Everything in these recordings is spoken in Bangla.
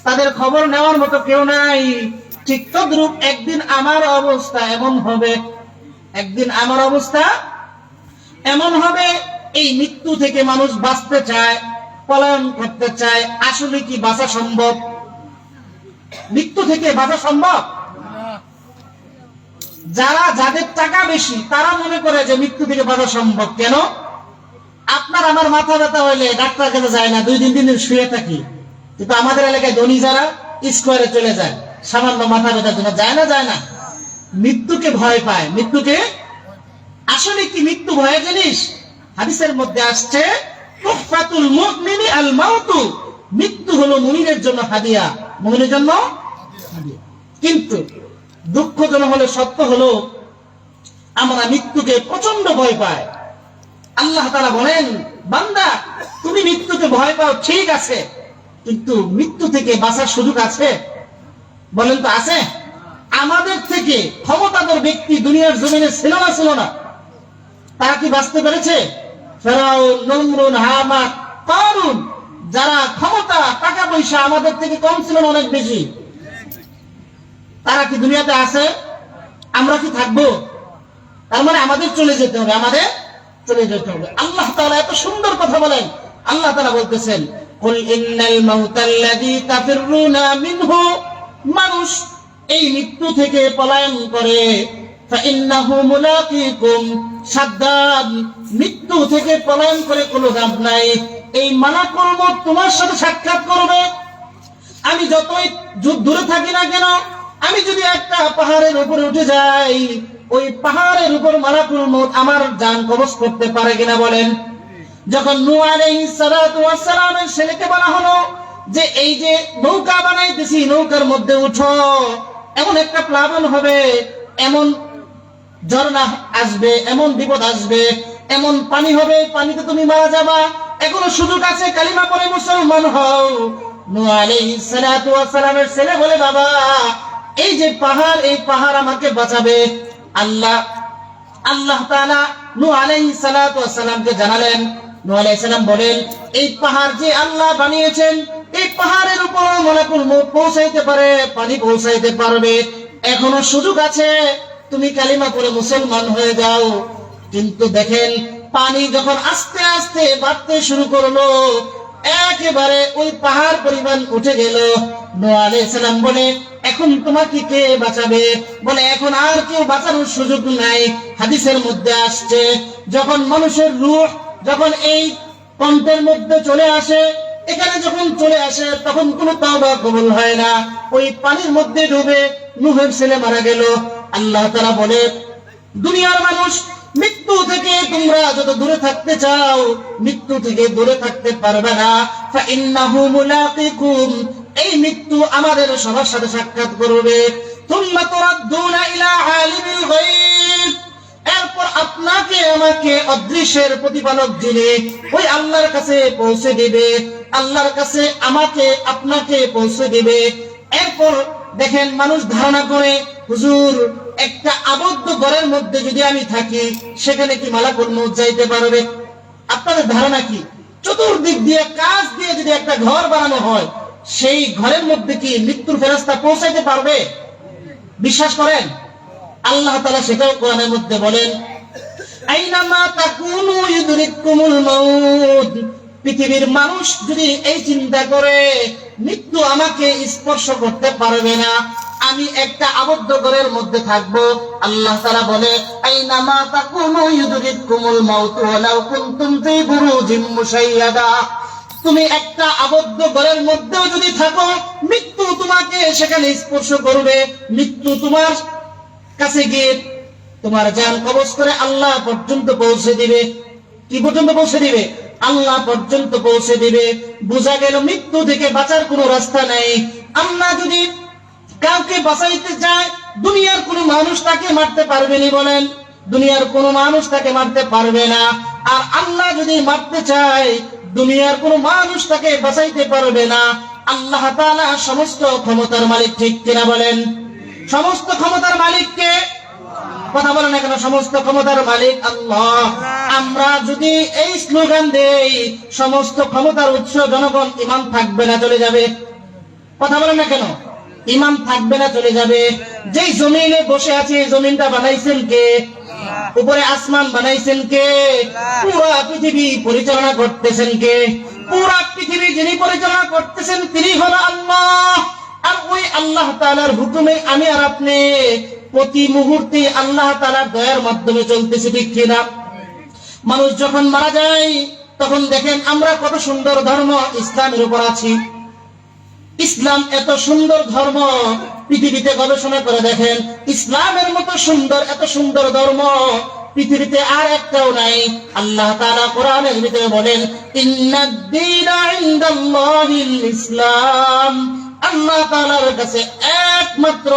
তাদের খবর নেওয়ার মতো কেউ নাই। ঠিক তদ্রূপ একদিন আমার অবস্থা এমন হবে, একদিন আমার অবস্থা এমন হবে, এই মৃত্যু থেকে মানুষ বাঁচতে চায়, পলায়ন করতে চায়। আসলে কি বাঁচা সম্ভব? মৃত্যু থেকে বাঁচা সম্ভব? যাদের টাকা বেশি তারা মনে করে যে মৃত্যু থেকে বাঁচা সম্ভব। কেন? আপনার আমার মাথা ব্যথা হইলে ডাক্তার কাছে যায় না, 2-3 দিন শুয়ে থাকি। কিন্তু আমাদের এলাকায় ধনী যারা স্কোয়ারে চলে যায় সামান্য মাথা ব্যথার জন্য। যায় না, মৃত্যুকে ভয় পায়। মৃত্যুকে আসলে কি মৃত্যু ভয়ের জিনিস? হাদিসের মধ্যে আসছে তুহফাতুল মুমিনি আল মাউতু, মৃত্যু হলো মুমিনের জন্য হাদিয়া, মুমিনের জন্য হাদিয়া। কিন্তু দুঃখজনক হলে সত্য হলো আমরা মৃত্যুকে প্রচন্ড ভয় পাই। আল্লাহ তাআলা বলেন, বান্দা তুমি মৃত্যুকে ভয় পাও ঠিক আছে, কিন্তু মৃত্যু থেকে বাঁচার সুযোগ আছে? বলেন তো আছে? আমাদের থেকে ক্ষমতাধর ব্যক্তি দুনিয়ার জমিনে ছিল না? তারা কি বাঁচতে পেরেছে? ফেরাউন, নমরুদ, হামান, কারুন, যারা ক্ষমতা টাকা পয়সা আমাদের থেকে কম ছিল না, অনেক বেশি, তারা কি দুনিয়াতে আছে? আমরা কি থাকবো? তার মানে আমাদের চলে যেতে হবে, আমাদের চলে যেতে হবে। আল্লাহ তাআলা এত সুন্দর কথা বলেন। আল্লাহ তাআলা বলতেছেন, কুল ইন্নাল মাউতাল্লাযী তাফিরুনা মিনহু, মানুষ এই মৃত্যু থেকে পলায়ন করে, ফাইন্নাহু মুলাকীকুম, সাবধান মৃত্যু থেকে পলায়ন করে কোনো লাভ নাই। এই মালাকুল মউত তোমার সাথে সাক্ষাৎ করবে। আমি যতই দূরে থাকি না কেন, আমি যদি একটা পাহাড়ের উপরে উঠে যাই, ওই পাহাড়ের উপর মালাকুল মউত আমার জান কবজ করতে পারে কিনা বলেন? যখন নূহ আলাইহিস সালাতু ওয়াস সালামের ছেলেকে বলা হলো যে এই যে নৌকা বানাইতেছি, নৌকার মধ্যে উঠো, এমন একটা প্লাবন হবে, এমন ঝর্ণা আসবে, এমন বিপদ আসবে, এমন পানি হবে, পানিতে তুমি মারা যাবা, এখনো সুযোগ আছে, কালিমা পড়ে মুসলমান হও। নূহ আলাইহিস সালাতু ওয়াস সালামের ছেলে বলে, বাবা এই যে পাহাড়, এই পাহাড় আমাকে বাঁচাবে। আল্লাহ তাআলা নূহ আলাইহিস সালাতু ওয়াস সালামকে জানালেন। নূহ আলাইহিস সালাম বলেন, এই পাহাড় যে আল্লাহ বানিয়েছেন, এই পাহাড়ের উপর মালাকুল মউত পৌঁছাইতে পারে, পানি পৌঁছাইতে পারবে, এখনো সুযোগ আছে, তুমি কালিমা পড়ে মুসলমান হয়ে যাও। কিন্তু দেখেন, পানি যখন আস্তে আস্তে বাড়তে শুরু করলো, একেবারে ওই পাহাড় পরিমাণ উঠে গেল। নূহ আলাইহিস সালাম বলে, এখন তোমাকে কে বাঁচাবে? বলে, এখন আর কেউ বাঁচানোর সুযোগ নাই। হাদিসের মধ্যে আসছে, যখন মানুষের রূহ যখন এই কণ্ঠের মধ্যে চলে আসে, এখানে যখন চলে আসে, তখন কোনো তওবা কবুল হয় না, ওই পানির মধ্যে ডুবে নূহের ছেলে মারা গেল। আল্লাহ তাআলা বলে, দুনিয়ার মানুষ, মৃত্যু থেকে তোমরা যত দূরে থাকতে চাও, মৃত্যু থেকে দূরে থাকতে পারবে না। ফাইন্নাহু মুলাকীকুম, এই মৃত্যু আমাদের সবার সাথে সাক্ষাৎ করবে। তুম্মা তুরাদ্দুনা ইলা আলিমিল গায়ব, এরপর আপনাকে আমাকে অদৃশ্যের প্রতিপালক যিনি, ওই আল্লাহর কাছে পৌঁছে দিবে। আল্লাহর কাছে আমাকে আপনাকে পৌঁছে দিবে। এরপর দেখেন, মানুষ ধারণা করে, হুজুর একটা আবদ্ধ ঘরের মধ্যে যদি আমি থাকি, সেখানে কি মালাকুল মউত যাইতে পারবে? আপনাদের ধারণা কি? চতুর্দিক দিয়ে কাঁচ দিয়ে যদি একটা ঘর বানানো হয়, সেই ঘরের মধ্যে কি মৃত্যুর ফেরেশতা পৌঁছাইতে পারবে? বিশ্বাস করেন? আল্লাহ তাআলা সেটাও কোরআনের মধ্যে বলেন, আইনামা তাকুনু ইউদরিকুমুল মাউত, পৃথিবীর মানুষ যদি এই চিন্তা করে মৃত্যু আমাকে স্পর্শ করতে পারবে না, আমি একটা আবদ্ধ ঘরের মধ্যে থাকবো, আল্লাহ তাআলা বলে, আইনামা তাকুনু ইউদরিকুমুল মাউত ওয়ালাউ কুনতুম ফি বুরুজিম মুশাইয়াদা, তুমি একটা আবদ্ধ ঘরের মধ্যেও যদি থাকো, মৃত্যু তোমাকে সেখানে স্পর্শ করবে। মৃত্যু তোমার কাছে গিয়ে তোমার জান কবজ করে আল্লাহ পর্যন্ত পৌঁছে দিবে। কি পর্যন্ত পৌঁছে দিবে? আল্লাহ পর্যন্ত পৌঁছে দিবে। বোঝা গেল মৃত্যু থেকে বাঁচার কোনো রাস্তা নেই। আমরা যদি কাউকে বাঁচাইতে চাই, দুনিয়ার কোনো মানুষ তাকে মারতে পারবে না, বলেন? দুনিয়ার কোনো মানুষ তাকে মারতে পারবে না। আর আল্লাহ যদি মারতে চায়, দুনিয়ার কোনো মানুষ তাকে বাঁচাইতে পারবে না। আল্লাহ তাআলা সমস্ত ক্ষমতার মালিক, ঠিক কিনা বলেন? সমস্ত ক্ষমতার মালিককে কথা বলেন না কেন? সমস্ত ক্ষমতার মালিক আল্লাহ। আমরা যদি এই স্লোগান দেই, সমস্ত ক্ষমতার উৎস জনগণ, ইমান থাকবে না, চলে যাবে। কথা বলেন না কেন? ইমান থাকবে না, চলে যাবে। যেই জমিনে বসে আছে এই জমিনটা বানাইছেন কে? উপরে আসমান বানাইছেন কে? পুরা পৃথিবী পরিচালনা করতেছেন কে? পুরা পৃথিবী যিনি পরিচালনা করতেছেন তিনি হলো আল্লাহ। আর ওই আল্লাহ তাআলার হুকুমে আমি আর আপনি প্রতি মুহূর্তে আল্লাহ তাআলার দয়ার মাধ্যমে চলতেছি, ঠিক কিনা? মানুষ যখন মারা যায় তখন দেখেন আমরা কত সুন্দর ধর্ম ইসলামের উপর আছি। ইসলাম এত সুন্দর ধর্ম, পৃথিবীতে গবেষণা করে দেখেন ইসলামের মতো সুন্দর, এত সুন্দর ধর্ম পৃথিবীতে আর একটাও নাই। আল্লাহ তাআলা কোরআনের ভিতরে বলেন, ইন্নাদ-দীনা ইনদাল্লাহিল ইসলাম। আল্লাহ তাআলার কাছে একমাত্র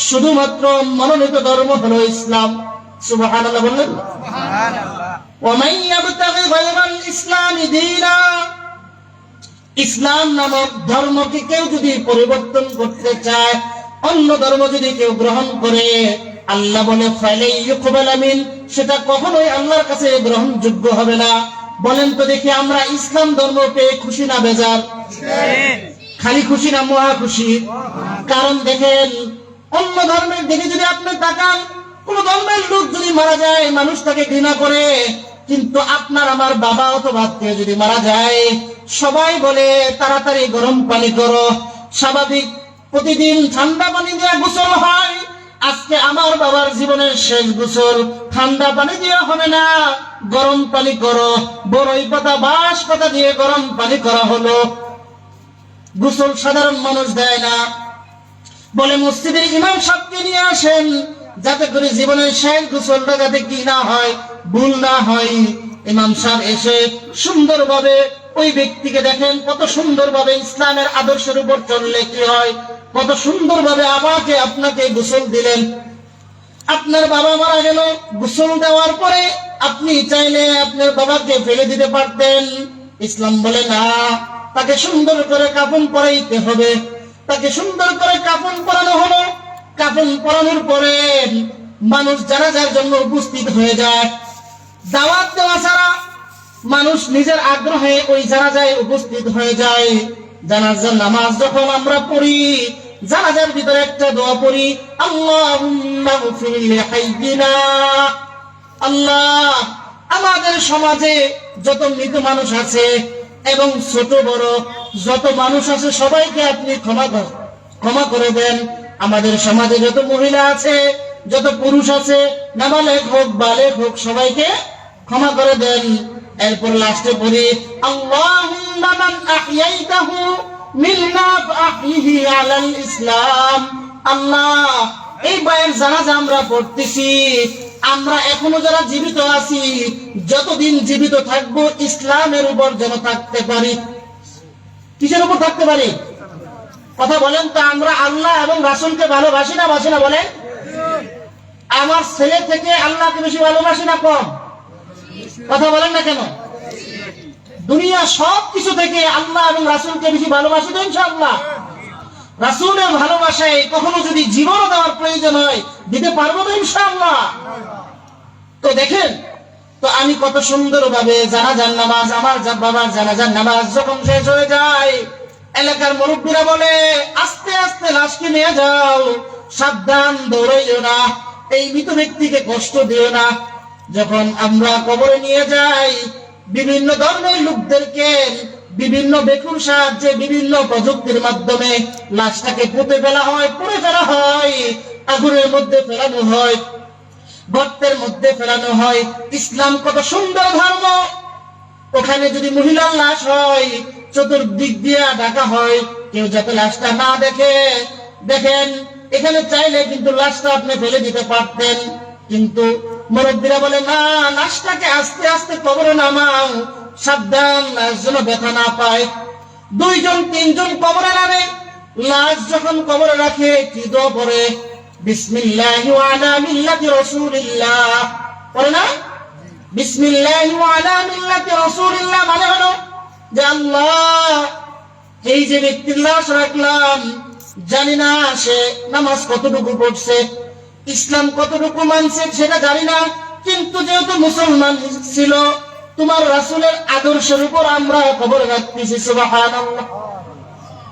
শুধুমাত্র মনোনীত ধর্ম হলো ইসলাম। সুবহানাল্লাহ বললেন। সুবহানাল্লাহ। ওয়া মান ইয়াবতাগি গায়রাল ইসলামি দীনা, ইসলাম নামক ধর্মকে কেউ যদি পরিবর্তন করতে চায়, অন্য ধর্ম যদি কেউ গ্রহণ করে, আল্লাহ বলে ফালাই ইউকবাল মিন, সেটা কখনোই আল্লাহর কাছে গ্রহণযোগ্য হবে না। বলেন তো দেখি আমরা ইসলাম ধর্ম পেয়ে খুশি না বেজার? খালি খুশি না মহা খুশি? কারণ দেখেন অন্য ধর্মের দিকে যদি আপনি তাকান, কোন ধর্মের লোক যদি মারা যায় মানুষ তাকে ঘৃণা করে, কিন্তু আপনার আমার বাবা অথবা আত্মীয় যদি মারা যায় সবাই বলে তাড়াতাড়ি গরম পানি করো। স্বাভাবিক প্রতিদিন ঠান্ডা পানি দিয়ে গোসল হয়, আজকে আমার বাবার জীবনের শেষ গোসল ঠান্ডা পানি দিয়ে হবে না, গরম পানি করো। বড়ই পাতা বাঁশ পাতা দিয়ে গরম পানি করা হলো। গোসল সাধারণ মানুষ দেয় না, বলে মসজিদের ইমাম সাহেবকে নিয়ে আসেন যাতে করে জীবনের শেষ গোসলটা যাতে কি না হয়, ভুল না হয়। ইমাম সাহেব এসে সুন্দরভাবে ওই ব্যক্তিকে দেখেন কত সুন্দরভাবে ইসলামের আদর্শের উপর চললে কি হয়, কত সুন্দরভাবে আমাকে আপনাকে গোসল দিলেন। আপনার বাবা মারা গেল, গোসল দেওয়ার পরে আপনি চাইলে আপনার বাবাকে ফেলে দিতে পারতেন। ইসলাম বলে না, তাকে সুন্দর করে কাফন পরাইতে হবে। তাকে সুন্দর করে কাফন পরানো হলো। কাফন পরানোর পরে মানুষ জানাজার জন্য উপস্থিত হয়ে যায়। দাওয়াত দেওয়া ছাড়া মানুষ নিজের আগ্রহে ওই জানাজায় উপস্থিত হয়ে যায়। জানাজার নামাজ যখন আমরা পড়ি, জানাজার ভিতরে একটা দোয়া পড়ি, আল্লাহুম্মা গফির লিহাইয়িনা। আল্লাহ, আমাদের সমাজে যত মৃত মানুষ আছে এবং ছোট বড় যত মানুষ আছে সবাইকে আপনি ক্ষমা করে দেন। আমাদের সমাজে যত মহিলা আছে, যত পুরুষ আছে, নাবালেগ হোক বালেগ হোক, সবাইকে ক্ষমা করে দেন। এরপর লাস্টে পড়ি, আল্লাহুম্মা মান আহইয়াইতাহু মিন্না ফাহইহি আলাল ইসলাম। আল্লাহ, এই ভাইয়ের জানাজা আমরা পড়তেছি, আমরা এখনো যারা জীবিত আছি যতদিন জীবিত থাকবো ইসলামের উপর যেন থাকতে পারি। কিসের উপর থাকতে পারি? কথা বলেন তো, আমরা আল্লাহ এবং রাসূলকে ভালোবাসি না বাসি না? বলেন। আমার ছেলে থেকে আল্লাহকে বেশি ভালোবাসি না কম? কথা বলেন না কেন? দুনিয়া সব কিছু থেকে আল্লাহ এবং রাসূলকে বেশি ভালোবাসি তো ইনশাআল্লাহ। রাসূলের ভালোবাসায় কখনো যদি জীবন দেওয়ার প্রয়োজন হয় দিতে পারবো তো ইনশাআল্লাহ। তো দেখেন তো আমি কত সুন্দরভাবে জানাজার নামাজ, আমার বাবার জানাজার নামাজ যখন শেষ হয়ে যায়, এলাকার মুরব্বীরা বলে আস্তে আস্তে লাশকে নিয়ে যাও, সাবধান, দৌড়াইও না, এই মৃত ব্যক্তিকে কষ্ট দিও না। যখন আমরা কবরে নিয়ে যাই, বিভিন্ন ধর্মের লোকদেরকে বিভিন্ন বেকুর সাহায্যে বিভিন্ন প্রযুক্তির মাধ্যমে লাশটাকে পুঁতে ফেলা হয়, পুড়ে ফেলা হয়, আগুনের মধ্যে ফেলানো হয়, গর্তের মধ্যে ফেলানো হয়। ইসলাম কত সুন্দর ধর্ম। ওখানে যদি মহিলার লাশ হয় চতুর্দিক দিয়ে ঢাকা হয়, কেউ যাতে লাশটা না দেখে। দেখেন এখানে চাইলে কিন্তু লাশটা আপনি ফেলে দিতে পারতেন, কিন্তু মুরব্বীরা বলে না, লাশটাকে আস্তে আস্তে কবরে নামাও, সাবধান, লাশ যেন ব্যথা না পায়। 2 জন 3 জন কবরে নামে, লাশ যখন কবরে রাখে কি দোয়া পড়ে? বিসমিল্লাহি ওয়া আলা মিল্লাতি রাসূলিল্লাহ পড়ে না? বিসমিল্লাহি ওয়া আলা মিল্লাতি রাসূলিল্লাহ মানে হলো যে আল্লাহ, এই যে ব্যক্তির লাশ রাখলাম, জানি না সে নামাজ কতটুকু পড়ছে, ইসলাম কতটুকু মানছে সেটা জানি না, কিন্তু যেহেতু মুসলমান ছিল, তোমার রাসূলের আদর্শের উপর আমরা কবর রাখতেছি। সুবহানাল্লাহ।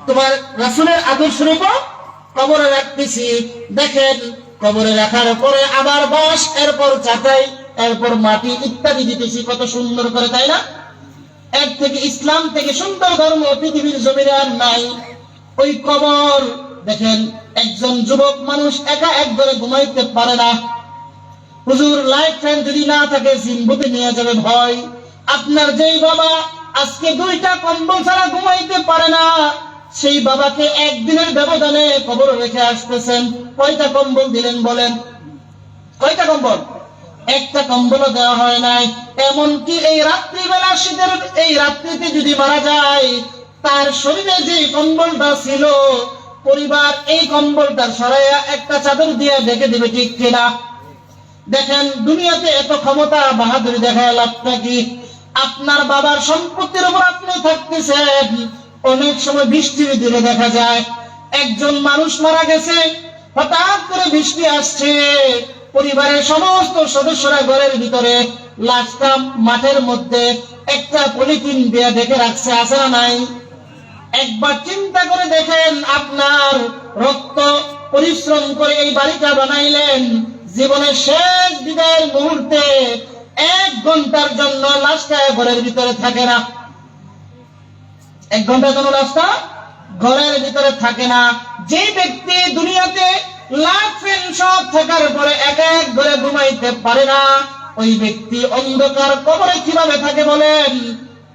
তোমার রাসূলের আদর্শ রূপে কবরে রাখতেছি। দেখেন কবরে রাখার পরে আবার বাঁশ, এরপর চাটাই, এরপর মাটি ইত্যাদি দিতেছি, কত সুন্দর করে, তাই না? এক থেকে ইসলাম থেকে সুন্দর ধর্ম পৃথিবীর জমিনে আর নাই। ওই কবর দেখেন, একজন যুবক মানুষ একা এক ঘরে ঘুমাইতে পারে না। হুজুর লাইট ফ্যান যদি না থাকে জিম্বুতে নিয়ে যাবে ভয়। আপনার যেই বাবা আজকে 2টা কম্বল ছাড়া ঘুমাইতে পারে না, সেই বাবাকে একদিনের ব্যবধানে কবরে রেখে আসতেছেন। কয়টা কম্বল দিলেন বলেন? কয়টা কম্বল? একটা কম্বলও দেওয়া হয় নাই। এমনকি এই রাত্রিবেলা, শীতের এই রাত্রিতে যদি মারা যায়, তার শরীরে যে কম্বলটা ছিল, পরিবার এই কম্বলটা সরাইয়া একটা চাদর দিয়ে ঢেকে দিবে, ঠিক কিনা? দেখেন দুনিয়াতে এত ক্ষমতা বাহাদুরি দেখায় লাভটা কি? আপনার বাবার সম্পত্তির উপর আপনি থাকতেছেন। অনেক সময় বৃষ্টির দিনে দেখা যায় একজন মানুষ মারা গেছে, হঠাৎ করে বৃষ্টি আসছে, পরিবারের সমস্ত সদস্যরা ঘরের ভিতরে, লাশটা মাঠের মধ্যে একটা পলিথিন দিয়ে ঢেকে রাখছে, আছে না নাই? একবার চিন্তা করে দেখেন, আপনার রক্ত পরিশ্রম করে এই বাড়িটা বানাইলেন, জীবনের শেষ বিদায়ের মুহূর্তে 1 ঘন্টার জন্য লাশটা ঘরের ভিতরে থাকে না। 1 ঘন্টার জন্য লাশটা ঘরের ভিতরে থাকে না। যে ব্যক্তি দুনিয়াতে লাখ ফ্যান সব থাকার পরে এক এক ঘরে ঘুমাইতে পারে না, ওই ব্যক্তি অন্ধকার কবরে কিভাবে থাকে বলেন?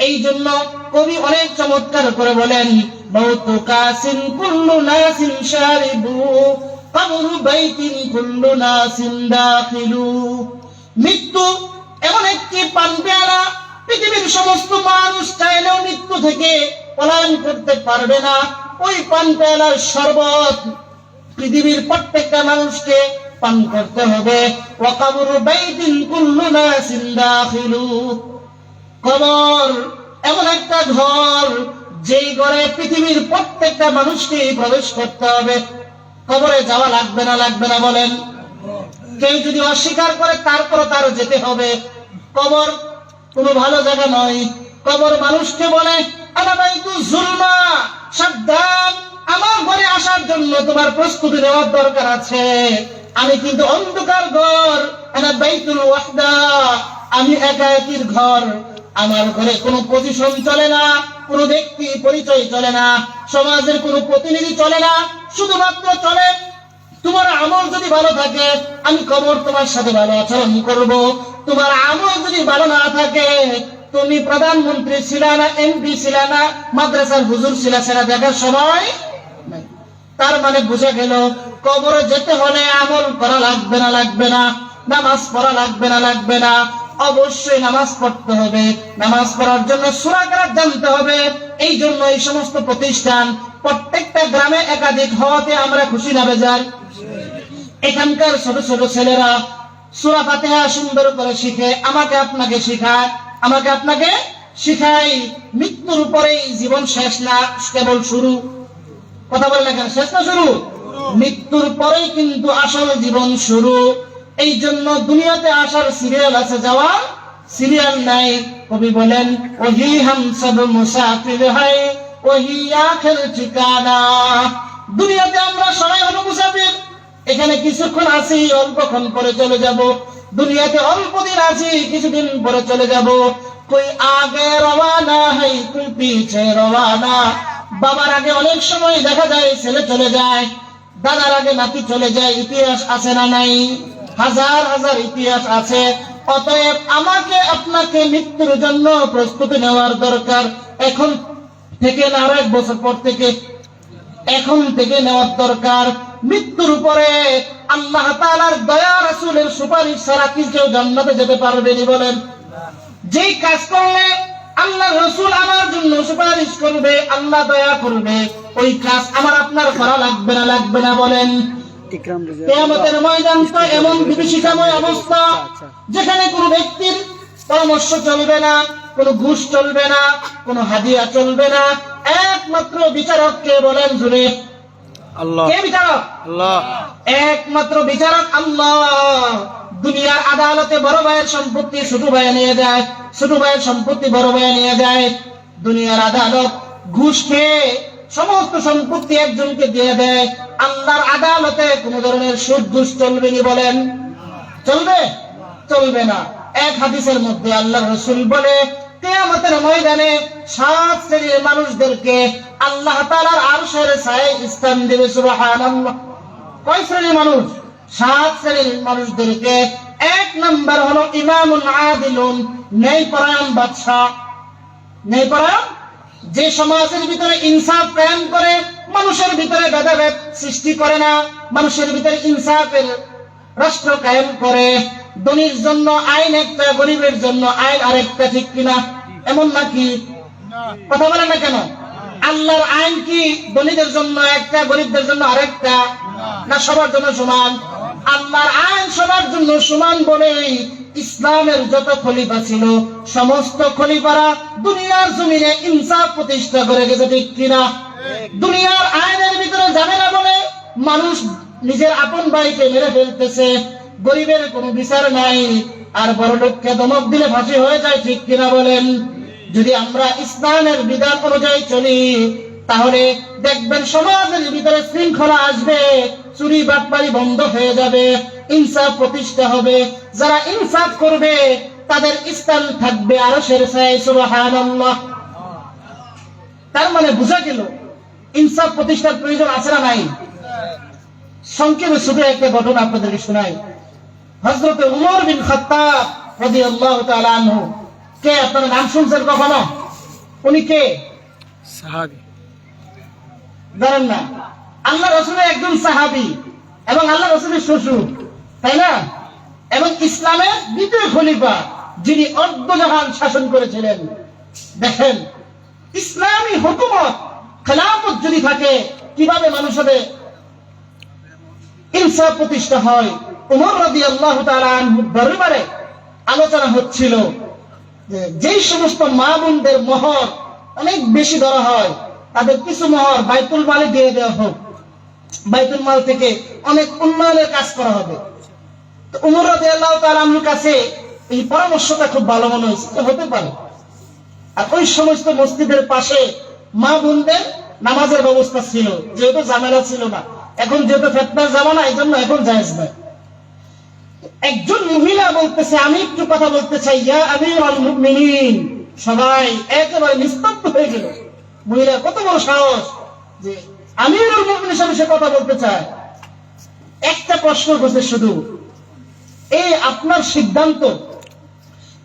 এই জন্য কবি অনেক চমৎকার করে বলেন, মাউতু কাসিন কুল্লু নাসিন শারিবু কবরু বাইতিন কুল্লু নাসিন দাখিলু। মৃত্যু এমন একটি পান পেয়ালা, পৃথিবীর সমস্ত মানুষ চাইলেও মৃত্যু থেকে পলায়ন করতে পারবে না। ওই পান পেয়ালার শরবত পৃথিবীর প্রত্যেকটা মানুষকে পান করতে হবে। ওয়া কবরু বাইতিন কুল্লু নাসিন দাখিলু। কবর এমন একটা ঘর, যেই ঘরে পৃথিবীর প্রত্যেকটা মানুষকে প্রবেশ করতে হবে। কবরে যাওয়া লাগবে না, লাগবে না বলেন? কেউ যদি অস্বীকার করে তারপরও তার যেতে হবে। কবর কোনো ভালো জায়গা নয়। কবর মানুষকে বলে আনা বাইতু জুলমা, সাবধান, আমার ঘরে আসার জন্য তোমার প্রস্তুতি নেওয়ার দরকার আছে। আমি কিন্তু অন্ধকার ঘর, আনা বাইতুল ওয়াহদা, আমি একাকির ঘর। আমার ঘরে কোনো পজিশন চলে না, কোনো ব্যক্তি পরিচয় চলে না, সমাজের কোনো প্রতিনিধি চলে না, শুধুমাত্র চলে তোমার আমল যদি ভালো থাকে, আমি কবর তোমার সাথে ভালো আচরণ করব। তোমার আমল যদি ভালো না থাকে, তুমি প্রধানমন্ত্রী ছিল না, এমপি ছিল না, মাদ্রাসার হুজুর ছিল, সেটা দেখার সময় নাই। তার মানে বুঝা গেল, কবরে যেতে হলে আমল করা লাগবে না, লাগবে না, নামাজ পড়া লাগবে না, লাগবে না। অবশ্যই নামাজ পড়তে হবে। নামাজ পড়ার জন্য সূরা কেরাত জানতে হবে। এই জন্য এই সমস্ত প্রতিষ্ঠান প্রত্যেকটা গ্রামে একাধিক হওয়াতে আমরা খুশি না বেজার? এখানকার ছোট ছোট ছেলেরা সূরা ফাতিহা সুন্দর করে শিখে আমাকে আপনাকে শিখায়, আমাকে আপনাকে শিখাই। মৃত্যুর পরেই জীবন শেষ না, কেবল শুরু। কথা বলে না কেন? শেষ না শুরু? মৃত্যুর পরেই কিন্তু আসল জীবন শুরু। এই জন্য দুনিয়াতে আসার সিরিয়াল আছে, যাওয়ার সিরিয়াল নাই। কবি বলেন, ওহি হাম সব মুসাফির হায়, ওহি আখির ঠিকানা। দুনিয়াতে আমরা সবাই হলো মুসাফির। এখানে কিছুক্ষণ আছি, অল্পক্ষণ পরে চলে যাব। দুনিয়াতে অল্প দিন আছি, কিছুদিন পরে চলে যাব। কোই আগে রওয়ানা হয়, কোই পিছে রওয়ানা। বাবার আগে অনেক সময় দেখা যায় ছেলে চলে যায়, দাদার আগে নাতি চলে যায়। ইতিহাস আছে না নাই? হাজার হাজার ইতিহাস আছে। অতএব আমাকে আপনাকে মৃত্যুর জন্য প্রস্তুতি নেওয়ার দরকার। এখন থেকে না, আরো 1 বছর পর থেকে, এখন থেকে নেওয়ার দরকার। মৃত্যুর উপরে আল্লাহ তাআলার দয়া, রাসূলের সুপারিশ ছাড়া কি কেউ জান্নাতে যেতে পারবেনি বলেন? যেই কাজ করলে আল্লাহ রাসূল আমার জন্য সুপারিশ করবে, আল্লাহ দয়া করবে, ওই কাজ আমার আপনার করা লাগবে না, লাগবে না বলেন? কিয়ামতের ময়দান তো এমন বিভীষিকাময় অবস্থা, যেখানে কোনো ব্যক্তির পরামর্শ চলবে না, কোনো ঘুষ চলবে না, কোনো হাদিয়া চলবে না। একমাত্র বিচারক কে বলেন জুড়ে? আল্লাহ। কে বিচারক? আল্লাহ। একমাত্র বিচারক আল্লাহ। দুনিয়ার আদালতে বড় ভাইয়ের সম্পত্তি ছোট ভাই নিয়ে যায়, ছোট ভাইয়ের সম্পত্তি বড় ভাই নিয়ে যায়। দুনিয়ার আদালত ঘুষ খেয়ে সমস্ত সম্পত্তি একজনকে দিয়ে দেয়, আল্লাহর আদালতে কোন ধরনের সুদ ঘুষ চলবে নি? বলেন চলবে? চলবে না। এক হাদিসের মধ্যে আল্লাহ রাসূল বলে, কিয়ামতের ময়দানে 7 শ্রেণীর মানুষদেরকে আল্লাহ তাআলার আরশের ছায়ায় স্থান দেবে। সুবহানাল্লাহ। কয় শ্রেণীর মানুষ? 7 শ্রেণীর মানুষদেরকে। 1 নাম্বার হলো ইমামুন আদিলুন, ন্যায়পরায়ণ বাদশা। ন্যায়পরায়ণ, যে সমাজের ভিতরে ইনসাফ কায়েম করে, মানুষের ভিতরে ভেদাভেদ সৃষ্টি করে না, মানুষের ভিতরে ইনসাফের রাষ্ট্র কায়েম করে। ধনীর জন্য আইন একটা, গরিবের জন্য আইন আরেকটা, ঠিক কিনা? এমন নাকি? কথা বলেন না কেন? আল্লাহর আইন কি ধনীদের জন্য একটা, গরিবদের জন্য আরেকটা, না সবার জন্য সমান? আল্লাহর আইন সবার জন্য সমান বলেই ইসলামের যত খলিফা ছিল, সমস্ত খলিফারা দুনিয়ার জমিনে ইনসাফ প্রতিষ্ঠা করে গেছে, ঠিক কিনা? দুনিয়ার আইনের ভিতরে যাবে না বলে মানুষ নিজের আপন ভাইকে মেরে ফেলতেছে, গরিবের কোনো বিচার নাই, আর বড় লোককে ধমক দিলে ফাঁসি হয়ে যায়, ঠিক কিনা বলেন? যদি আমরা ইসলামের বিধান অনুযায়ী চলি, তাহলে দেখবেন সমাজের ভিতরে শৃঙ্খলা আসবে, চুরি বাটপারি বন্ধ হয়ে যাবে, ইনসাফ প্রতিষ্ঠা হবে। যারা ইনসাফ করবে তাদের স্থান থাকবে আরশের ছায়ায়। সুবহানাল্লাহ। তার মানে বোঝা গেল ইনসাফ প্রতিষ্ঠার প্রয়োজন আছে না নাই? সংক্ষেপে শুধু একটা ঘটনা আপনাদেরকে শোনাই। হযরত উমর বিন খাত্তাব রাদিয়াল্লাহু তাআলা আনহু, কে আপনারা নাম শুনছেন কখনো? উনি কে? সাহাবী। জানেন না? আল্লাহ রাসূলের একজন সাহাবী এবং আল্লাহ রাসূলের শ্বশুর, তাই না? এবং ইসলামের দ্বিতীয় খলিফা, যিনি অর্ধজাহান শাসন করেছিলেন। দেখেন, ইসলামী হুকুমত, খেলাফত যদি থাকে, কিভাবে মানুষের ইনসাফ প্রতিষ্ঠা হয়। উমর রাদিয়াল্লাহু তাআলা আনহুর দরবারে আলোচনা হচ্ছিল যেই সমস্ত মা বোনদের মোহর অনেক বেশি ধরা হয়, তাদের কিছু মোহর বাইতুল মালে দিয়ে দেওয়া হোক, বাইতুল মাল থেকে অনেক উন্নয়নের কাজ করা হবে। তো উমর রাদিয়াল্লাহু তাআলা আনহুর কাছে এই পরামর্শটা খুব ভালো মনে হয়েছে, হতে পারে। আর ওই সমস্ত মসজিদের পাশে মা বোনদের নামাজের ব্যবস্থা ছিল, যেহেতু ঝামেলা ছিল না। এখন যেহেতু ফিতনার জামানা, এই জন্য এখন জায়েজ নয়। একজন মহিলা বলতেছে, আমি একটু কথা বলতে চাই, ইয়া আমিরুল মুমিনিন। সবাই একেবারে নিস্তব্ধ হয়ে গেল। মহিলা কত বড় সাহস যে আমিরুল মুমিনিনের সাথে সে কথা বলতে চায়। একটা প্রশ্ন করছে শুধু, এই আপনার সিদ্ধান্ত,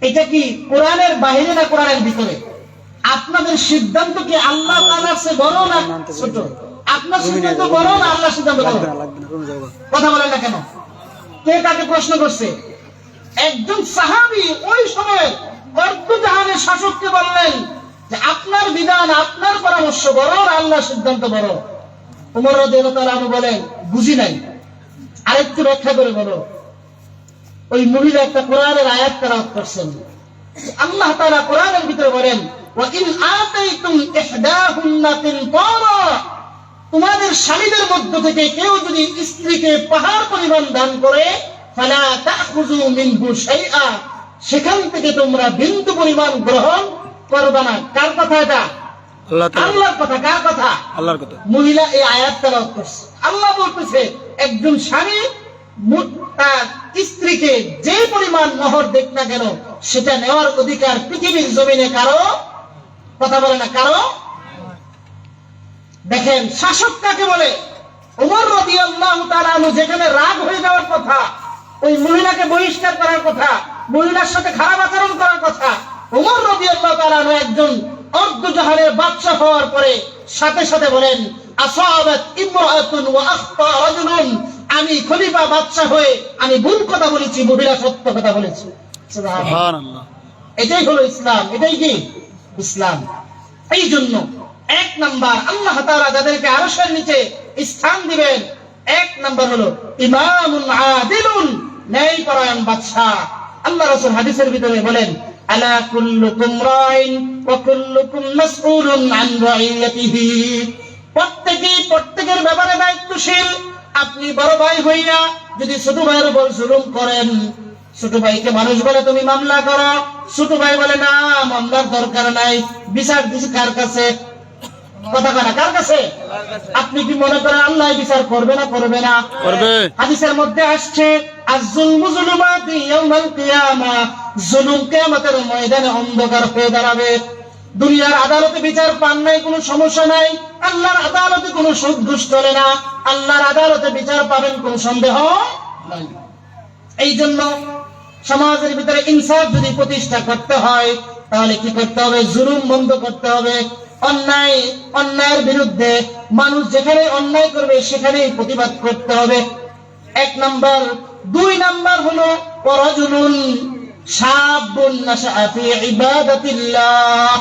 এটা কি কোরআনের বাইরে না কোরআনের ভিতরে? আপনাদের সিদ্ধান্ত কি আল্লাহ তাআলার চেয়ে বড় না ছোট? আপনার সিদ্ধান্ত বড় না আল্লাহর সিদ্ধান্ত বড়? কথা বলেন না কেন? কে কাকে প্রশ্ন করছে? একজন সাহাবী ওই সময় অর্ধজাহানের শাসককে বললেন যে আপনার বিধান, আপনার পরামর্শ বড় না আল্লাহর সিদ্ধান্ত বড়? ওমর রাদিয়াল্লাহু তাআলা আনহু বলেন, বুঝি নাই, আরেকটু ব্যাখ্যা করে বলো। ওই মহিলা একটা কোরআনের আয়াত তেলাওয়াত করছেন। আল্লাহ তাআলা কোরআনের ভিতরে বলেন, ওয়া ইন আতাইতুম ইহদাহুন্না কিনতারা, তোমাদের স্বামীদের মধ্য থেকে কেউ যদি স্ত্রীকে পাহাড় পরিমাণ দান করে, ফালা তাখুযু মিনহু শাইআ, সেখান থেকে তোমরা বিন্দু পরিমাণ গ্রহণ করবে না। কার কথা এটা? আল্লাহর কথা। কার কথা? আল্লাহর কথা। মহিলা এই আয়াত তেলাওয়াত করছে। আল্লাহ বলতেছে, একজন স্বামী তার স্ত্রীকে যে পরিমাণ মোহর দেখ না কেন, সেটা নেওয়ার অধিকার পৃথিবীর জমিনে কারো, কথা বলে না, কারো। দেখেন শাসক কাকে বলে? ওমর রাদিয়াল্লাহু তাআলা আনহু যেখানে রাগ হয়ে যাওয়ার কথা, ওই মহিলাকে বহিষ্কার করার কথা, মহিলার সাথে খারাপ আচরণ করার কথা, ওমর রাদিয়াল্লাহু তাআলা আনহু একজন অর্ধজাহানের বাদশা হওয়ার পরে সাথে সাথে বলেন, আসাবাত ইমরাতুন ওয়া আখতা রাজুলুন, আমি খলিফা বাদশা হয়ে আমি ভুল কথা বলেছি, মহিলা সত্য কথা বলেছি। সুবহানাল্লাহ। এটাই হলো ইসলাম। এটাই কি ইসলাম? এই জন্য 1 নাম্বার আল্লাহ তাআলা যাদেরকে আরশের নিচে স্থান দিবেন, 1 নাম্বার হলো ইমামুন আদিলুন, ন্যায়পরায়ণ বাদশা। আল্লাহ রাসূল হাদিসের ভিতরে বলেন, আলা কুল্লুকুম রাইন ওয়া কুল্লুকুম মাসউলুন আন রাইয়াতিহি, প্রত্যেকের ব্যাপারে দায়িত্বশীল। আপনি বড় ভাই হইয়া যদি ছোট ভাইয়ের উপর জুলুম করেন, ছোট ভাইকে মানুষ বলে তুমি মামলা করো, ছোট ভাই বলে না মামলার দরকার নাই, বিচার দিছি কার কাছে? কথা কানা কার কাছে? আপনি কি মনে করেন আল্লাহ বিচার করবে না করবে না? করবে। হাদিসের মধ্যে আসছে আয-যুলমু যুলুমাতু ইয়াউমাল কিয়ামা, জুলুম কিয়ামতের ময়দানে অন্ধকার হয়ে দাঁড়াবে। দুনিয়ার আদালতে বিচার পান নাই, কোনো সমস্যা নাই। আল্লাহর আদালতে কোনো সুদ ঘুষ চলে না। আল্লাহর আদালতে বিচার পাবেন, কোনো সন্দেহ নাই। এই জন্য সমাজের ভিতরে ইনসাফ যদি প্রতিষ্ঠা করতে হয় তাহলে কি করতে হবে? জুলুম বন্ধ করতে হবে। অন্যায়ের বিরুদ্ধে মানুষ যেখানে অন্যায় করবে সেখানেই প্রতিবাদ করতে হবে, এক নাম্বার। 2 নাম্বার হলো ওয়ারাজুলুন শাবুন নাশআ ফি ইবাদাতিল্লাহ,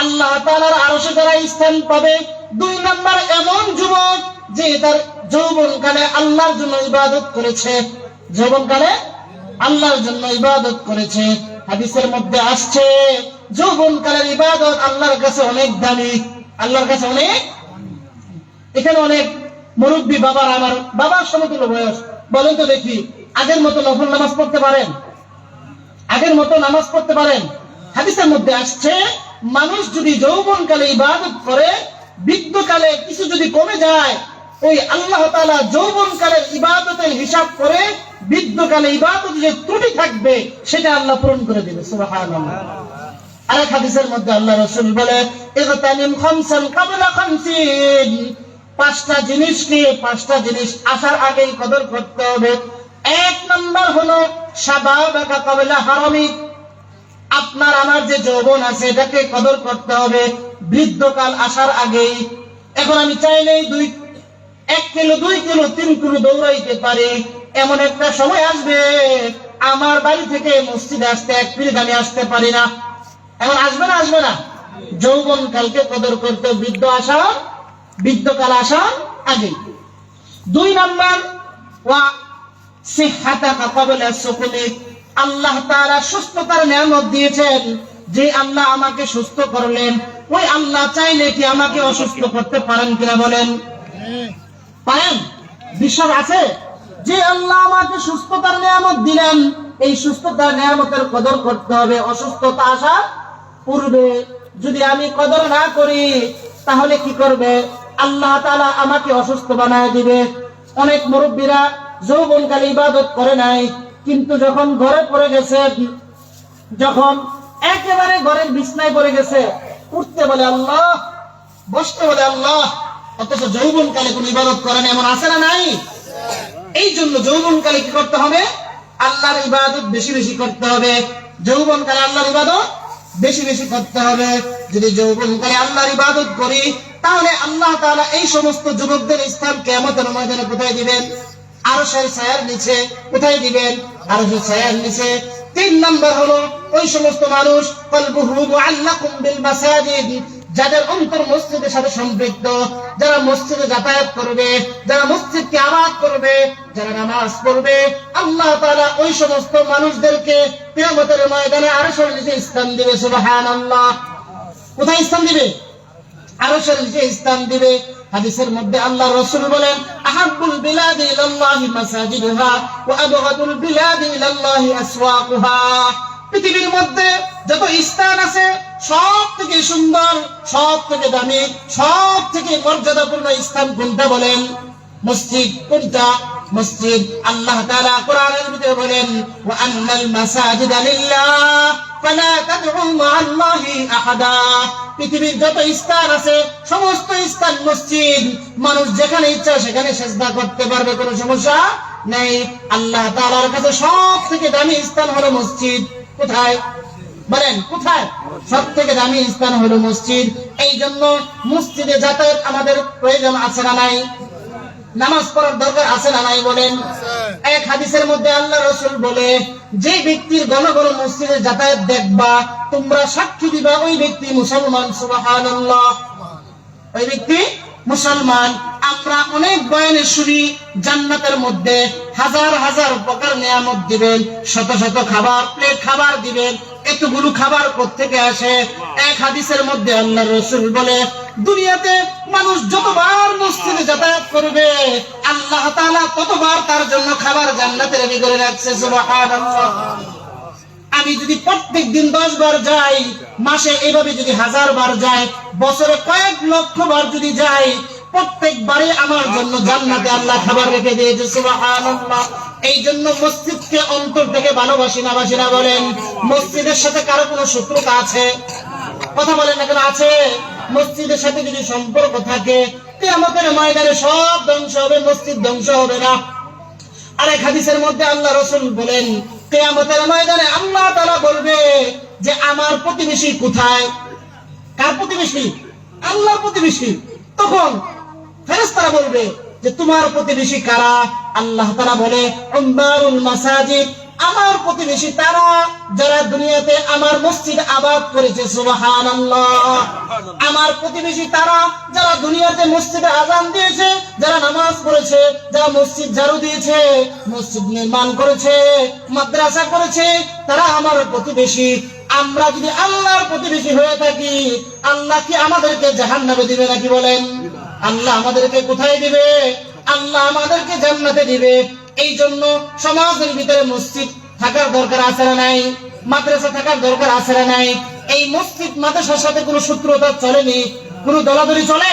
আল্লাহ তাআলার আরশে যারা স্থান পাবে। 2 নাম্বার এমন যুবক যে তার যৌবনকালে আল্লাহর জন্য ইবাদত করেছে, যৌবনকালে আল্লাহর জন্য ইবাদত করেছে। হাদিসের মধ্যে আসছে যৌবনকালের ইবাদত আল্লাহর কাছে অনেক দামি, আল্লাহর কাছে অনেক। এখানে অনেক মুরব্বী বাবার, আমার বাবার সমতুল্য বয়স, বলেন তো দেখি আগের মতো নফল নামাজ পড়তে পারেন? আগের মতো নামাজ পড়তে পারেন? হাদিসের মধ্যে আসছে মানুষ যদি যৌবনকালে ইবাদত করে, বৃদ্ধকালে কিছু যদি কমে যায়, ওই আল্লাহ তাআলা যৌবনকালের ইবাদতের হিসাব করে বৃদ্ধকালে ইবাদত যে ত্রুটি থাকবে সেটা আল্লাহ পূরণ করে দেবে। সুবহানাল্লাহ। আরেক হাদিসের মধ্যে আল্লাহ রাসূল বলে ইগতানিম খামসান ক্বাবলা খামসিন, 5টা জিনিসকে 5টা জিনিস আসার আগেই কদর করতে হবে। 1 নাম্বার হলো শাবাবাকা ক্বাবলা হারামিক, আপনার আমার যে যৌবন আছে এটাকে কদর করতে হবে বৃদ্ধকাল আসার আগেই। এখন আমি চাইলেই 1 কিলো 2 কিলো 3 কিলো দৌড়াইতে পারি, এমন একটা সময় আসবে আমার বাড়ি থেকে মসজিদে আসতে 1 মিনিট আমি আসতে পারি না। এখন আসবে না? আসবে না? যৌবন কালকে কদর করতে বৃদ্ধকাল আসার আগে। 2 নাম্বার ওয়া সিহহাতাকা ক্বাবলা সুকুমিক, আল্লাহ তাআলা সুস্থতার নিয়ামত দিয়েছেন, যে আল্লাহ আমাকে সুস্থ করলেন ওই আল্লাহ চাইলে কি আমাকে অসুস্থ করতে পারেন কিনা বলেন? পারেন? বিশ্বাস আছে? যে আল্লাহ আমাকে সুস্থতার নিয়ামত দিলেন, এই সুস্থতার নিয়ামতের কদর করতে হবে অসুস্থতা আসার পূর্বে। যদি আমি কদর না করি তাহলে কি করবে? আল্লাহ তাআলা আমাকে অসুস্থ বানায় দিবে। অনেক মুরব্বীরা যৌবনকালে ইবাদত করে নাই, কিন্তু যখন ঘরে পড়ে গেছে, যখন একেবারে ঘরের বিছনায় পড়ে গেছে, উঠতে বলে আল্লাহ, বসতে বলে আল্লাহ, অথচ যৌবনকালে কোন ইবাদত করে না, এমন আছে না নাই? এই জন্য যৌবনকালে কি করতে হবে? আল্লাহর ইবাদত বেশি বেশি করতে হবে। যৌবনকালে আল্লাহর ইবাদত বেশি বেশি করতে হবে। যদি যৌবনকালে আল্লাহর ইবাদত করি তাহলে আল্লাহ তাআলা এই সমস্ত যুবকদের স্থান কিয়ামতের ময়দানে কোথায় দিবেন? আরশের ছায়ার নিচে। কোথায় দিবেন? আরশের ছায়ার নিচে। 3 নাম্বার হলো ওই সমস্ত মানুষ কলবুহু মুআল্লাকুম বিল মাসাজিদ, যাদের অন্তর মসজিদের সাথে সম্পৃক্ত, যারা মসজিদে যাতায়াত করবে, যারা মসজিদকে আবাদ করবে, যারা নামাজ পড়বে, আল্লাহ তাআলা ওই সমস্ত মানুষদেরকে কিয়ামতের ময়দানে আরশের নিচে স্থান দিবে। সুবহানাল্লাহ। কোথায় স্থান দিবে? আরশের নিচে স্থান দিবে। হাদিসের মধ্যে আল্লাহ রাসূল বলেন আহাব্বুল বিলাদি ইলাল্লাহি মাসাজিদুহা ওয়া আবগাদুল বিলাদি ইলাল্লাহি আসওয়াকুহা, পৃথিবীর মধ্যে যত স্থান আছে সব থেকে সুন্দর, সব থেকে দামি, সব থেকে মর্যাদাপূর্ণ স্থান কোনটা বলেন? মসজিদ। কোনটা? মসজিদ। আল্লাহ তাআলা কোরআনের ভিতরে বলেন ওয়া আন্নাল মাসাজিদা লিল্লাহ ফালা তাদউ মা'আল্লাহি আহাদা, পৃথিবীর যত স্থান আছে সমস্ত স্থান মসজিদ, মানুষ যেখানে ইচ্ছা সেখানে সিজদা করতে পারবে, কোনো সমস্যা নেই। আল্লাহ তাআলার কাছে সব থেকে দামি স্থান হলো মসজিদ। কোথায় বলেন? কোথায়? সব থেকে দামি স্থান হলো মসজিদ। এই জন্য মসজিদে যাতায়াত আমাদের প্রয়োজন আছে না নাই? নামাজ পড়ার দরকার আছে না নাই বলেন? এক হাদিসের মধ্যে আল্লাহ রাসূল বলে যে ব্যক্তির ঘন ঘন মসজিদে যাতায়াত দেখবা তোমরা সাক্ষী দিবা ওই ব্যক্তি মুসলমান। সুবহানাল্লাহ। ওই ব্যক্তি মুসলমান। আমরা অনেক বয়ানে শুনি জান্নাতের মধ্যে হাজার হাজার প্রকার নিয়ামত দিবেন, শত শত খাবার, প্লেট খাবার দিবেন। এতগুলো খাবার কোত্থেকে আসে? এক হাদিসের মধ্যে আল্লাহ রাসূল বলে দুনিয়াতে মানুষ যতবার মসজিদে যাতায়াত করবে আল্লাহ তাআলা ততবার তার জন্য খাবার জান্নাতে রেডি করে রাখছে। সুবহানাল্লাহ। আমি আমি যদি প্রত্যেক দিন 10 বার যাই, মাসে এইভাবে যদি 1000 বার যাই, বছরে কয়েক লক্ষ বার যদি যাই, প্রত্যেকবারে আমার জন্য জান্নাতে আল্লাহ খাবার রেখে দিয়েছে। সুবহানাল্লাহ। এই জন্য মসজিদকে অন্তর থেকে ভালোবাসি না বাসি না বলেন? মসজিদের সাথে কারো কোনো শত্রুতা আছে? কথা বলেন না কেন? আছে। মসজিদের সাথে যদি সম্পর্ক থাকে, কিয়ামতের ময়দানে সব ধ্বংস হবে, মসজিদ ধ্বংস হবে না। আরেক হাদিসের মধ্যে আল্লাহ রাসূল বলেন, কিয়ামতের ময়দানে আল্লাহ তাআলা বলবে যে আমার প্রতিবেশী কোথায়? কার প্রতিবেশী? আল্লাহর প্রতিবেশী। তখন ফেরেশতারা বলবে যে তোমার প্রতিবেশী কারা? আল্লাহ তাআলা বলে, উম্মারুল মাসাজিদ, আমার প্রতিবেশী তারা যারা দুনিয়াতে আমার মসজিদ আবাদ করেছে। সুবহানাল্লাহ। আমার প্রতিবেশী তারা যারা দুনিয়াতে মসজিদে আযান দিয়েছে, যারা নামাজ পড়েছে, যারা মসজিদ ঝাড়ু দিয়েছে, মসজিদ নির্মাণ করেছে, মাদ্রাসা করেছে, তারা আমার প্রতিবেশী। আমরা যদি আল্লাহর প্রতিবেশী হয়ে থাকি, আল্লাহ কি আমাদেরকে জাহান্নামে দিবে নাকি বলেন? আল্লাহ আমাদেরকে কোথায় দিবে? আল্লাহ আমাদেরকে জান্নাতে দিবে। এই জন্য সমাজের ভিতরে মসজিদ থাকার দরকার আছে না নাই? মাদ্রাসা থাকার দরকার আছে না নাই? এই মসজিদ মাদ্রাসার সাথে কোনো শত্রুতা চলেনি, কোনো দলাদলি চলে?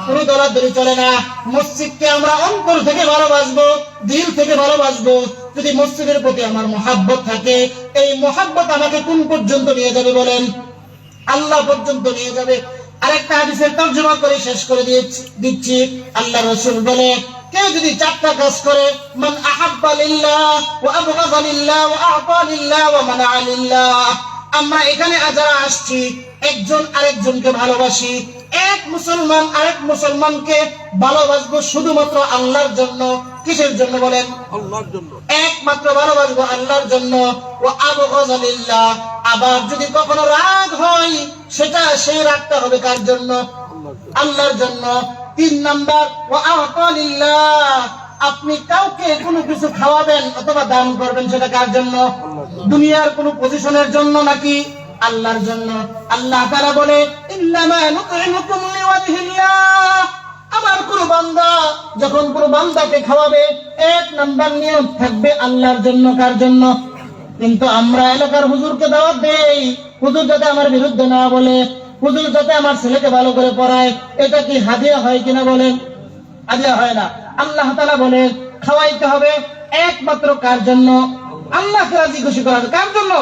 কোনো দলাদলি চলে না। মসজিদকে আমরা অন্তর থেকে ভালোবাসবো, দিল থেকে ভালোবাসবো। যদি মসজিদের প্রতি আমার মহাব্বত থাকে, এই মহাব্বত আমাকে কোন পর্যন্ত নিয়ে যাবে বলেন? আল্লাহ পর্যন্ত নিয়ে যাবে। আরেকটা হাদিসের তরজমা করে শেষ করে দিচ্ছি। আল্লাহ রাসূল বলে, কেউ যদি 4টা কাজ করে, মান আহাব্বা লিল্লাহ ওয়া আবগাযা লিল্লাহ ওয়া আ'তা লিল্লাহ ওয়া মানা'a লিল্লাহ। আমরা এখানে যারা আসছি, একজন আরেকজনকে ভালোবাসি, এক মুসলমান আরেক মুসলমানকে ভালোবাসবো শুধুমাত্র আল্লাহর জন্য। কিসের জন্য বলেন? আল্লাহর জন্য। একমাত্র ভালোবাসবো আল্লাহর জন্য। ওয়া আবগাযা লিল্লাহ। আবার যদি কখনো রাগ হয়, সেটা সেই রাগটা হবে কার জন্য? আল্লাহর জন্য। 3 নাম্বার, ওয়া আ'তা লিল্লাহ। আপনি কাউকে কোনো কিছু খাওয়াবেন অথবা দান করবেন, সেটা কার জন্য? দুনিয়ার কোনো পজিশনের জন্য নাকি? আল্লাহর জন্য। আল্লাহ তাআলা বলে, ইন্নামা নুত'iমুকুম লিওয়াজহিল্লাহ। আমার কোন বান্দা যখন কোন বান্দাকে খাওয়াবে, 1 নাম্বার নিয়ত থাকবে আল্লাহর জন্য। কার জন্য? কিন্তু আমরা এলাকার হুজুরকে দাওয়াত দেই, হুজুর যাতে আমার বিরুদ্ধে না বলে, হুজুর যাতে আমার ছেলেকে ভালো করে পড়ায়। এটা কি হাদিয়া হয় কিনা বলেন? হাদিয়া হয় না। আল্লাহ তাআলা বলে, খাওয়াইতে হবে একমাত্র কার জন্য? আল্লাহকে রাজি খুশি করার। কার জন্য?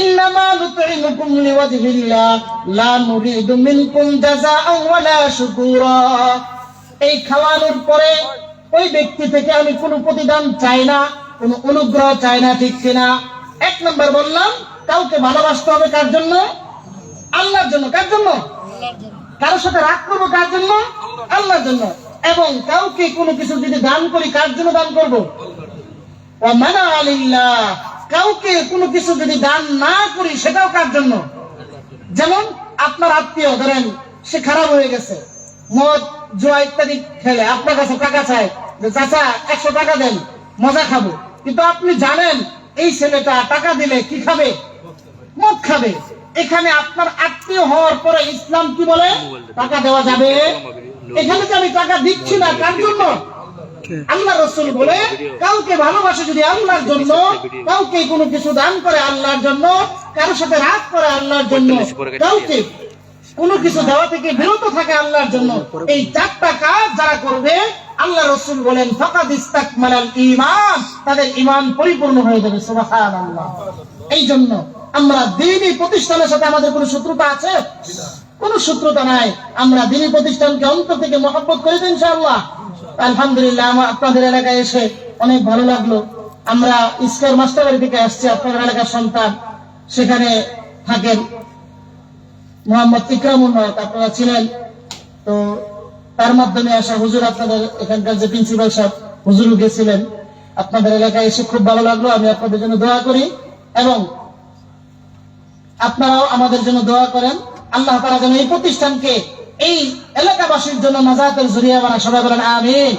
ইন্নামা নুত'iমুকুম লিওয়াজহিল্লাহ লা নুরিদু মিনকুম জাযাআন ওয়ালা শুকুরা। এই খাওয়ানোর পরে ওই ব্যক্তি থেকে আমি কোনো প্রতিদান চাই না, কোনো অনুগ্রহ চাই না, ঠিক কিনা? 1 নাম্বার বললাম, কাউকে ভালোবাসতে হবে কার জন্য? আল্লাহর জন্য। কার জন্য? কারোর সাথে রাগ করবো কার জন্য? আল্লাহর জন্য। এবং কাউকে কোনো কিছু যদি দান করি, কার জন্য দান করবো? ওয়া মানা'a লিল্লাহ। কাউকে কোনো কিছু যদি দান না করি, সেটাও কার জন্য? যেমন আপনার আত্মীয় ধরেন সে খারাপ হয়ে গেছে, মদ জুয়া ইত্যাদি খেলে, আপনার কাছে টাকা চায় যে চাচা 100 টাকা দেন, মজা খাবো। কিন্তু আপনি জানেন এই ছেলেটা টাকা দিলে কি খাবে? মদ খাবে। এখানে আপনার আত্মীয় হওয়ার পরে ইসলাম কি বলে? টাকা দেওয়া যাবে। এখানে তো আমি টাকা দিচ্ছি না, কার জন্য? আল্লাহ রাসূল বলে, কাউকে ভালোবাসে যদি আল্লাহর জন্য, কাউকে কোনো কিছু দান করে আল্লাহর জন্য, কারোর সাথে রাগ করে আল্লাহর জন্য, কাউকে কোনো কিছু দেওয়া থেকে বিরত থাকে আল্লাহর জন্য, এই 4টা কাজ যারা করবে, আল্লাহ রাসূল বলেন, ফাকাদ ইস্তাকমালাল ঈমান, তাদের ঈমান পরিপূর্ণ হয়ে যাবে। সুবহানাল্লাহ। এই জন্য আমরা দ্বীনি প্রতিষ্ঠানের সাথে আমাদের কোনো শত্রুতা আছে? কোনো শত্রুতা নাই। আমরা দ্বীনি প্রতিষ্ঠানকে অন্তর থেকে মহব্বত করি তো ইনশাআল্লাহ। আলহামদুলিল্লাহ, আমার আপনাদের এলাকায় এসে অনেক ভালো লাগলো। আমরা ইস্কার মাস্টারবাড়ি থেকে আসছি, আপনাদের এলাকার সন্তান, সেখানে থাকেন মোহাম্মদ ইকরামুল হক, আপনারা ছিলেন তো, তার মাধ্যমে আসা হুজুর, আপনাদের এখানকার যে প্রিন্সিপাল সাহেব হুজুর গেছিলেন, আপনাদের এলাকায় এসে খুব ভালো লাগলো। আমি আপনাদের জন্য দোয়া করি এবং আপনারাও আমাদের জন্য দোয়া করেন। আল্লাহ তাআলা যেন এই প্রতিষ্ঠানকে এই এলাকাবাসীর জন্য নাজাতের জরিয়া বানায়। সবাই বলেন আমিন।